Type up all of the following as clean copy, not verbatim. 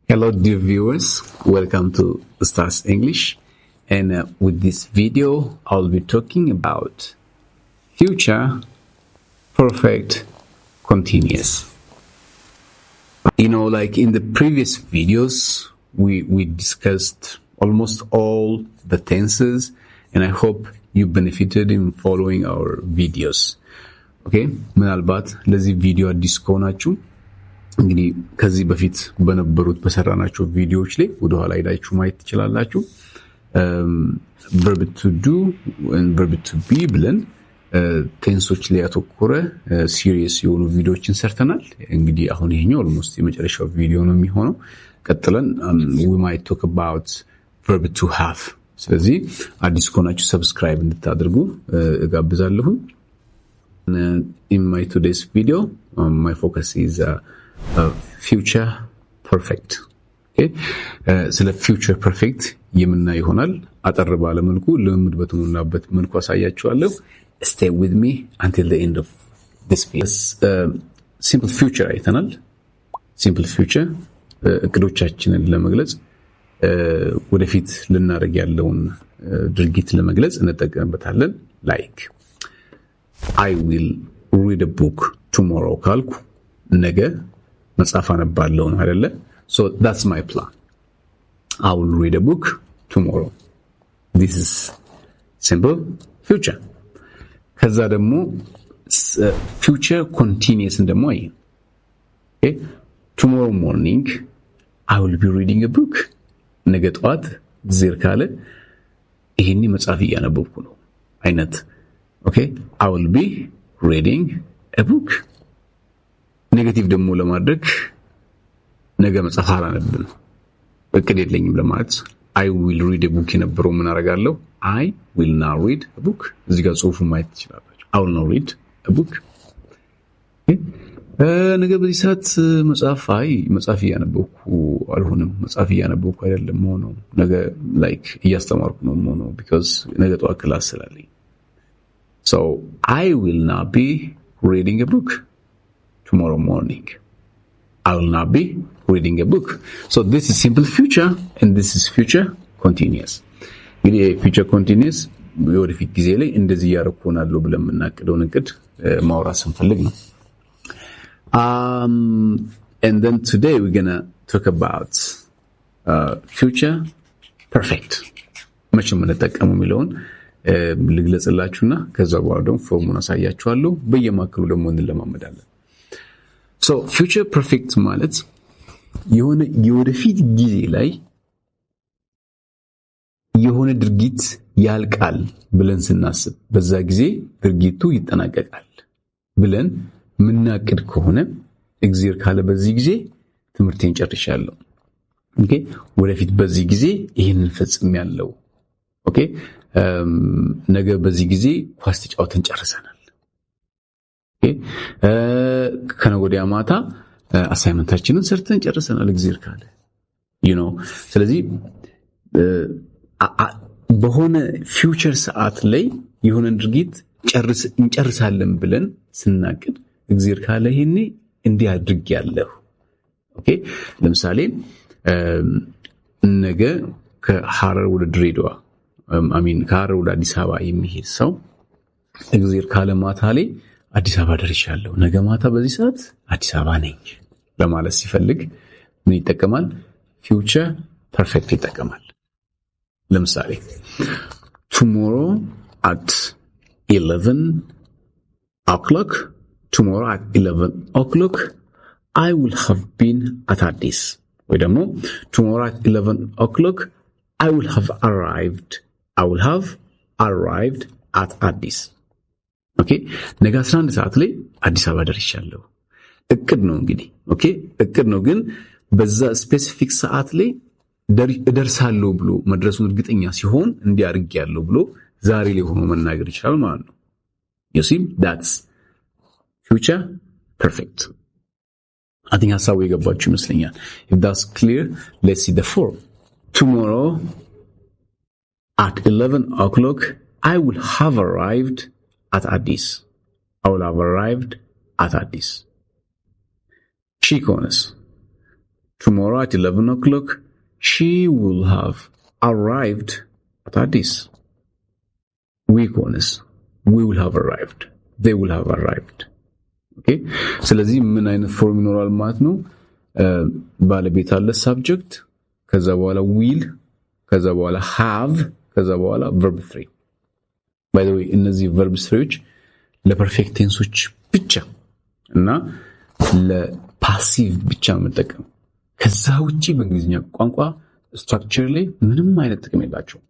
Hello, dear viewers. Welcome to Stars English. And with this video, I'll be talking about future perfect continuous. Like in the previous videos, we discussed almost all the tenses, and I hope you benefited in following our videos. Okay? ምናልባት ለዚህ ቪዲዮ አዲስ ከሆናችሁ እንግዲህ ከዚህ በፊት በነበሩት በሰራናቸው ቪዲዮዎች ላይ ወደ ኋላ ሄዳችሁ ማየት ትችላላችሁ። verb to do and verb to be ብለን ቴንሶች ላይ ያተኮረ ሲሪየስ የሆኑ ቪዲዮዎችን ሰርተናል። እንግዲህ አሁን ይሄኛው almost የመጨረሻው ቪዲዮ ነው የሚሆነው። ቀጥለን we might talk about verb to have። ስለዚህ አዲስ ከሆናችሁ ሰብስክራይብ እንድታደርጉ እጋብዛለሁ። In my today's video, my focus is future perfect. Okay? ስለ future perfect የምናይ ይሆናል። አጠር ባለ መልኩ ልምድ በተሞላበት መልኩ አሳያችኋለሁ። Stay with me until the end of this video. Simple future አይተናል። Simple future እቅዶቻችንን ለመግለጽ ወደፊት ልናደርግ ያለውን ድርጊት ለመግለጽ እንጠቀምበታለን። Like I will read a book tomorrow ካልኩ ነገ መጽሐፍ አነባለሁ ነው አይደለ? So that's my plan. I will read a book tomorrow. This is simple future. ከዛ ደግሞ future continuous ደግሞ አይ okay? Tomorrow morning I will be reading a book. ነገ ጠዋት ዜር ካለ ይሄን መጽሐፍ እያነበብኩ ነው አይነት okay? I will be reading a book. ኔጌቲቭ ደግሞ ለማድረግ ነገ መጽሐፍ አላነብም እቅድ የለኝም ለማለት I will read a book የነበረው ምን አደርጋለሁ? I will not read a book። እዚህ ጋር ጽሁፉ ማየት ትችላላችሁ። I will not read a book። ነገ በዚህ ሰዓት መጽሐፍ እያነበብኩ አልሆነም። መጽሐፍ እያነበብኩ አይደለም ሆኖ ነገ like እያስተማርኩ ነው ሆኖ because ነገ ጠዋት ክላስ ስላለኝ So I will not be reading a book tomorrow morning. I will not be reading a book. So this is simple future and this is future continuous. እንግዲህ future continuous ወደፊት ጊዜ ላይ እንደዚህ ያረኩናለሁ ብለን የምናቅደውን እቅድ ማውራት ስንፈልግ ነው። And then today we're going to talk about future perfect. መቼ የምንጠቀመው የሚለውን ልግለጽላችሁና ከዛ በኋላ ደግሞ ፎርሙን አሳያችኋለሁ። በየማከሉ ደግሞ እንለማመዳለን። So future perfect ማለት የሆነ የወደፊት ጊዜ ላይ የሆነ ድርጊት ያልቃል ብለን ስናስብ በዛ ጊዜ ድርጊቱ ይጠናቀቃል ብለን ምናቅድ ከሆነ እግዚአብሔር ካለ በዚህ ጊዜ ትምህርቴን ጨርሻለሁ። ኦኬ ወደፊት በዚህ ጊዜ ይሄንን ፈጽሜያለሁ። ኦኬ ነገ በዚህ ጊዜ ኳስ ተጫውተን ጨርሰናል። ኦኬ ከነገ ወዲያ ማታ አሳይመንታችንን ሰርተን ጨርሰናል እግዚአብሔር ካለ ስለዚህ በሆነ ፊውቸር ሰዓት ላይ የሆነ ድርጊት እንጨርሳለን ብለን ስናቅድ እግዚአብሔር ካለ ይሄኔ እንዲህ አድርጌያለሁ። ኦኬ ለምሳሌ ነገ ከሐረር ወደ ድሬዳዋ ከሐረር ወደ አዲስ አበባ የሚሄድ ሰው እግዚአብሔር ካለ ማታ ላይ አዲስ አበባ ደርሻለሁ፣ ነገ ማታ በዚህ ሰዓት አዲስ አበባ ነኝ ለማለት ሲፈልግ ምን ይጠቀማል? future perfect ይጠቀማል። ለምሳሌ tomorrow at 11 o'clock I will have been at Addis. ወይ ደግሞ tomorrow at 11 o'clock I will have arrived at Addis. ኦኬ ነገ 11 ሰዓት ላይ አዲስ አበባ ደርሻለሁ። እቅድ ነው እንግዲህ ኦኬ እቅድ ነው፣ ግን በዛ ስፔሲፊክ ሰዓት ላይ እደርሳለሁ ብሎ መድረሱን እርግጠኛ ሲሆን እንዲያርግ ያለው ብሎ ዛሬ ላይ ሆኖ መናገር ይችላል ማለት ነው። you see that's future perfect. I think ሐሳቡ የገባችሁ ይመስለኛል። if that's clear, let's see the form. Tomorrow at 11 o'clock I will have arrived at Addis. I will have arrived at Addis. She ከሆነስ tomorrow at 11 o'clock, she will have arrived at Addis. We ከሆነስ we will have arrived. They will have arrived. Okay? ስለዚህ ምን አይነት ፎርም ይኖራል ማለት ነው? ባለቤት አለ subject ከዛ በኋላ will ከዛ በኋላ have ከዛ በኋላ verb 3. By the way, እነዚህ verb 3ዎች ለፐርፌክት ቴንሶች ብቻ እና ለፓሲቭ ብቻ መጠቀም ከዛ ውጪ በእንግሊዝኛ ቋንቋ ስትራክቸር ላይ ምንም አይነት ጥቅም የላቸውም።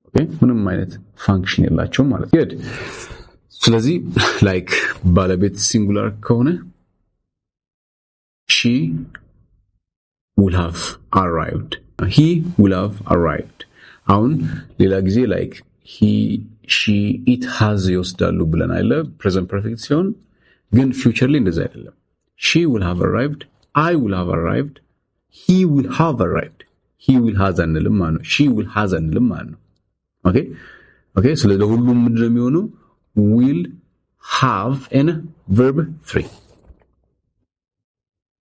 ኦኬ ምንም አይነት ፋንክሽን የላቸውም ማለት ነው። ስለዚህ ላይክ ባለቤት ሲንጉላር ከሆነ she will have arrived, he will have arrived. አሁን ሌላ ጊዜ ላይክ he, she, it has ይወስዳሉ ብለን አይደለ ፕሬዘንት ፐርፌክት ሲሆን ግን ፊውቸር ላይ እንደዛ አይደለም። she will have arrived, I will have arrived, he will have arrived. he will has አንልም ማለት ነው። she will has አንልም ማለት ነው። ኦኬ ስለዚህ ለሁሉም ምንድን ነው የሚሆነው? will have and verb 3.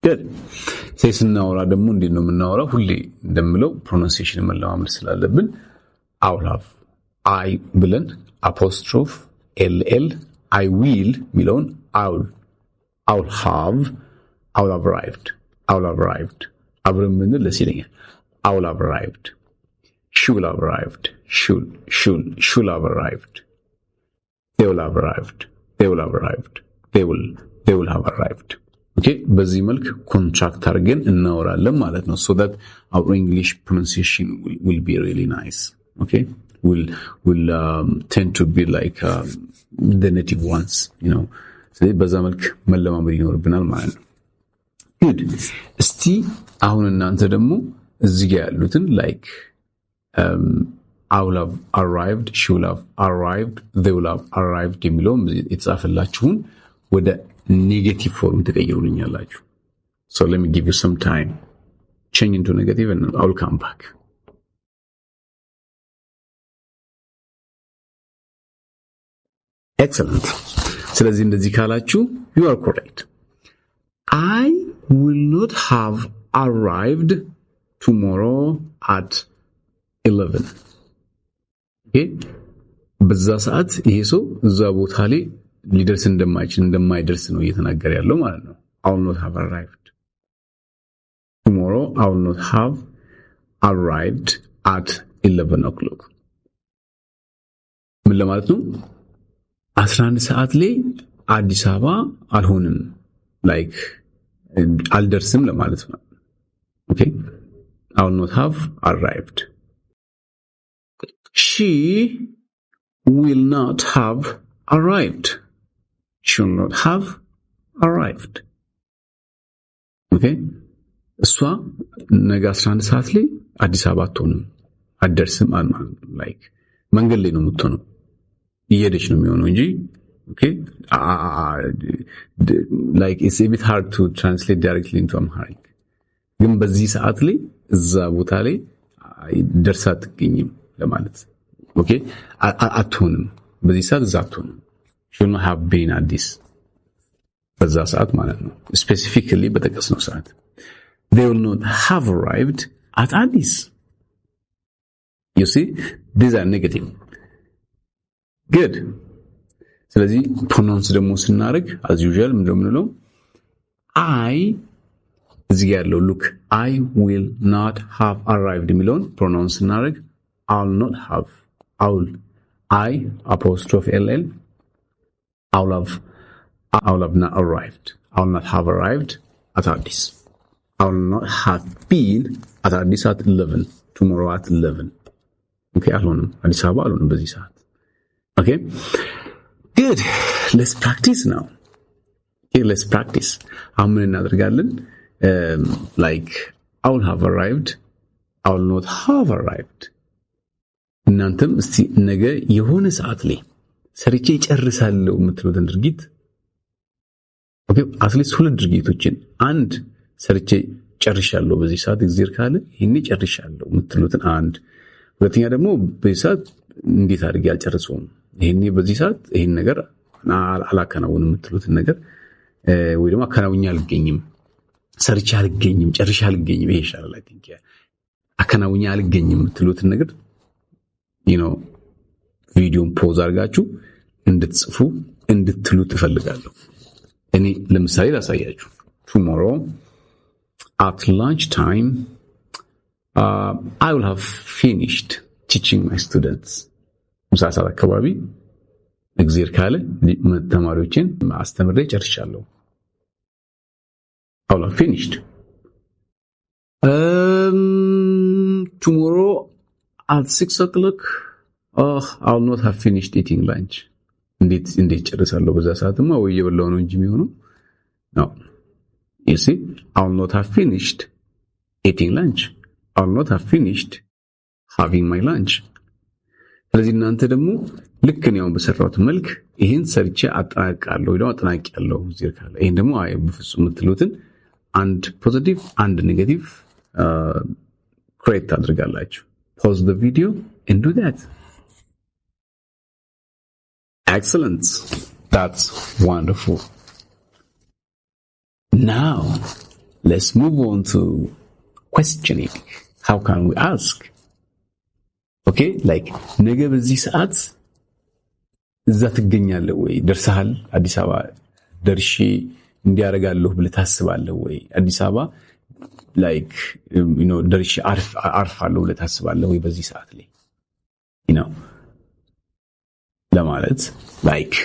good ስናወራ ደግሞ እንዴት ነው የምናወራው? ሁሌ እንደምለው ፕሮናንሲዬሽን መለማመድ ስላለብን I will have I ብለን apostrophe ll I will ሚለውን I will have arrived. አብረን ምን ለሲለኛል? I will have arrived. She will have arrived. She'll have arrived. They will have arrived. They will have arrived. They will have arrived. Okay? በዚህ መልክ ኮንትራክት አድርገን እናወራለን ማለት ነው. So that our English pronunciation will be really nice. Okay? Will tend to be like the native ones, you know. ስለዚህ በዛ መልክ መለማመድ ይኖርብናል ማለት ነው. Good. እስቲ አሁን እናንተ ደግሞ እዚህ ጋር ያሉትን like I will have arrived, she will have arrived, they will have arrived የሚለውን የተጻፈላችሁን ወደ ኔጌቲቭ ፎርም ተቀይሩልኛላችሁ. So let me give you some time. Change into negative and I will come back. Excellent. ስለዚህ እንደዚህ ካላችሁ you are correct. I will not have arrived tomorrow at 11. Okay? በዛ ሰዓት ይሄ ሰው እዛ ቦታ ላይ ሊደርስ እንደማይደርስ ነው እየተናገረ ያለው ማለት ነው። I will not have arrived. Tomorrow I will not have arrived at 11 o'clock. ምን ለማለት ነው? 11 ሰዓት ላይ አዲስ አበባ አልሆንም like አልደርስም ለማለት ነው። Okay? I will not have arrived. She will not have arrived. She will not have arrived. Okay? እሷ ነገ 11 ሰዓት ላይ አዲስ አበባ አትሆንም አትደርስም like መንገድ ላይ ነው የምትሆነው እየሄደች ነው የሚሆነው እንጂ okay like it's a bit hard to translate directly into Amharic. ግን በዚህ ሰዓት ላይ እዛ ቦታ ላይ ደርሳ አትገኝም ለማለት ኦኬ አትሆንም በዚህ ሰዓት እዛ አትሆንም she will not have been at this በዛ ሰዓት ማለት ነው specifically በተቀስነው ሰዓት they will not have arrived at Addis. You see these are negative. good ስለዚህ ፕሮናውንስ ደግሞ ስናደርግ as usual ምንድነው የምንለው I እዚህ ያለው look I will not have arrived የሚለውን ፕሮናውንስ ስናደርግ I'll not have I apostrophe ll I'll have not arrived. I'll not have arrived at Addis. I'll not have been at Addis at 11. Tomorrow at 11. Okay, alone. Addis Ababa alone በዚህ ሰዓት. Okay? Good. Let's practice now. Okay, let's practice. አሁን ምን እናደርጋለን? Like I will have arrived. I will not have arrived. እናንተም እስቲ ነገ የሆነ ሰዓት ላይ ሰርቼ ጨርሳለሁ የምትሉትን ድርጊት ኦኬ አትሊስት ሁለት ድርጊቶችን አንድ ሰርቼ ጨርሻለሁ በዚህ ሰዓት እግዚአብሔር ካለ ይሄኔ ጨርሻለሁ የምትሉትን አንድ ሁለተኛ ደግሞ በዚህ ሰዓት እንዴት አድርጌ አልጨርሰውም ይሄኔ በዚህ ሰዓት ይሄን ነገር አላከናውንም የምትሉትን ነገር ወይ ደግሞ አከናውኛ አልገኝም ሰርቻ አልገኝም ጨርሻ አልገኝም ይሄ ይሻላል አይ ቲንክ አከናውኛ አልገኝም የምትሉትን ነገር ቪዲዮን ፖዝ አድርጋችሁ እንድትጽፉ እንድትሉ ትፈልጋለሁ እኔ ለምሳሌ ላሳያችሁ tomorrow at lunch time I will have finished teaching my students ምሳ ሰዓት አካባቢ እግዚአብሔር ካለ ተማሪዎችን ማስተምሬ ጨርሻለሁ I will have finished tomorrow at 6 o'clock I will not have finished eating lunch እንዴት ጨርሳለሁ በዛ ሰዓትማ ወይ የበላው ነው እንጂ የሚሆነው no you see I will not have finished eating lunch I will not have finished having my lunch ስለዚህ እናንተ ደግሞ ልክ ነው በሰራሁት መልክ ይሄን ሰርቼ አጠናቅቃለሁ ወይ አጠናቅቃለሁ እዚህ ካለ ይሄን ደግሞ አይ በፍጹም የምትሉትን አንድ ፖዚቲቭ አንድ ኔጌቲቭ ክሬት አድርጋላችሁ pause the video and do that excellent that's wonderful now let's move on to questioning how can we ask okay like ነገ በዚህ ሰዓት እዛ ትገኛለህ ወይ ደርሰሃል አዲስ አበባ ደርሼ እንዲያረጋለሁ ብለህ ታስባለህ ወይ አዲስ አበባ like ደርሼ አርፋለሁ ብለህ ታስባለህ ወይ በዚህ ሰዓት ላይ ለማለት like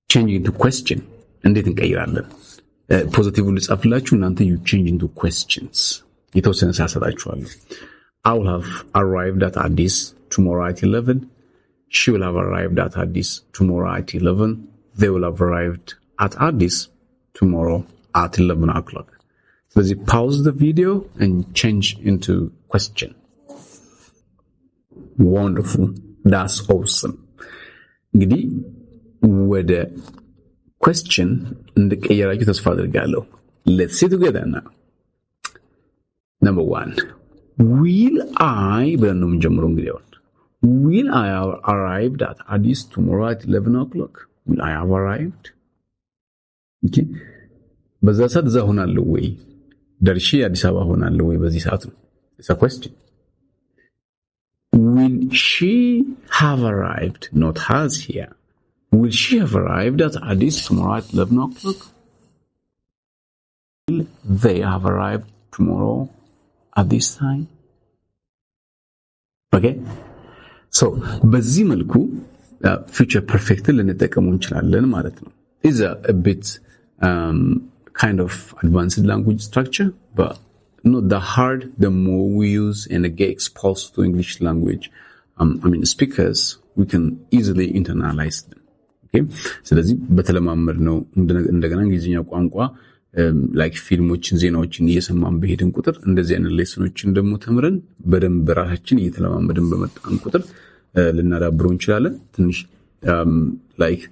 changing to question እንዴት እንቀይራለን ፖዚቲቭ ልጻፍላችሁ እናንተ you change into questions የተወሰነ ሳሰጣችኋለሁ I will have arrived at Addis tomorrow at 11 she will have arrived at Addis tomorrow at 11 they will have arrived at Addis tomorrow at 11 o'clock so let's pause the video and change into question wonderful that's awesome እንግዲህ ወደ question እንደቀየራችሁ ተስፋ አድርጋለሁ let's see together now number 1 will I ብለን ነው የምንጀምረው እንግዲህ will I have arrived at Addis tomorrow at 11 o'clock will I have arrived okay በዛ ሰዓት እዛ ሆናለሁ ወይ ደርሼ አዲስ አበባ ሆናለሁ ወይ በዚህ ሰዓት ነው it's a question will she have arrived not has here will she have arrived at Addis tomorrow at 11 o'clock will they have arrived tomorrow at this time okay so በዚህ መልኩ future perfect ልንጠቀመው እንችላለን ማለት ነው is a bit kind of advanced language structure but not that hard the more we use and get exposed to English language speakers we can easily internalize them okay ስለዚህ በተለማመድ ነው እንደገና እንግሊዝኛ ቋንቋ like ፊልሞችን ዜናዎችን እየሰማን በሄድን ቁጥር እንደዚህ አይነት ሌሰኖችን ደግሞ ተምረን በደንብ በራሳችን እየተለማመድን በመጣን ቁጥር ልናዳብረው እንችላለን ትንሽ like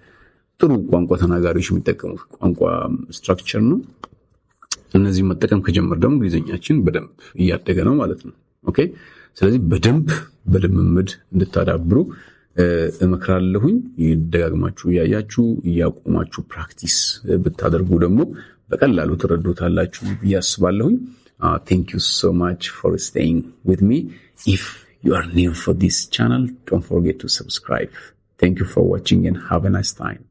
ጥሩ ቋንቋ ተናጋሪዎች የሚጠቀሙት ቋንቋ ስትራክቸር ነው እነዚህ መጠቀም ከጀመር ደግሞ እንግሊዝኛችን በደንብ እያደገ ነው ማለት ነው ኦኬ ስለዚህ በደንብ በልምምድ እንድታዳብሩ እመክራለሁኝ ይደጋግማችሁ ያያችሁ ያቆማችሁ ፕራክቲስ ብታደርጉ ደግሞ በቀላሉ ተረዱታላችሁ ያስባለሁኝ thank you so much for staying with me if you are new for this channel don't forget to subscribe thank you for watching and have a nice time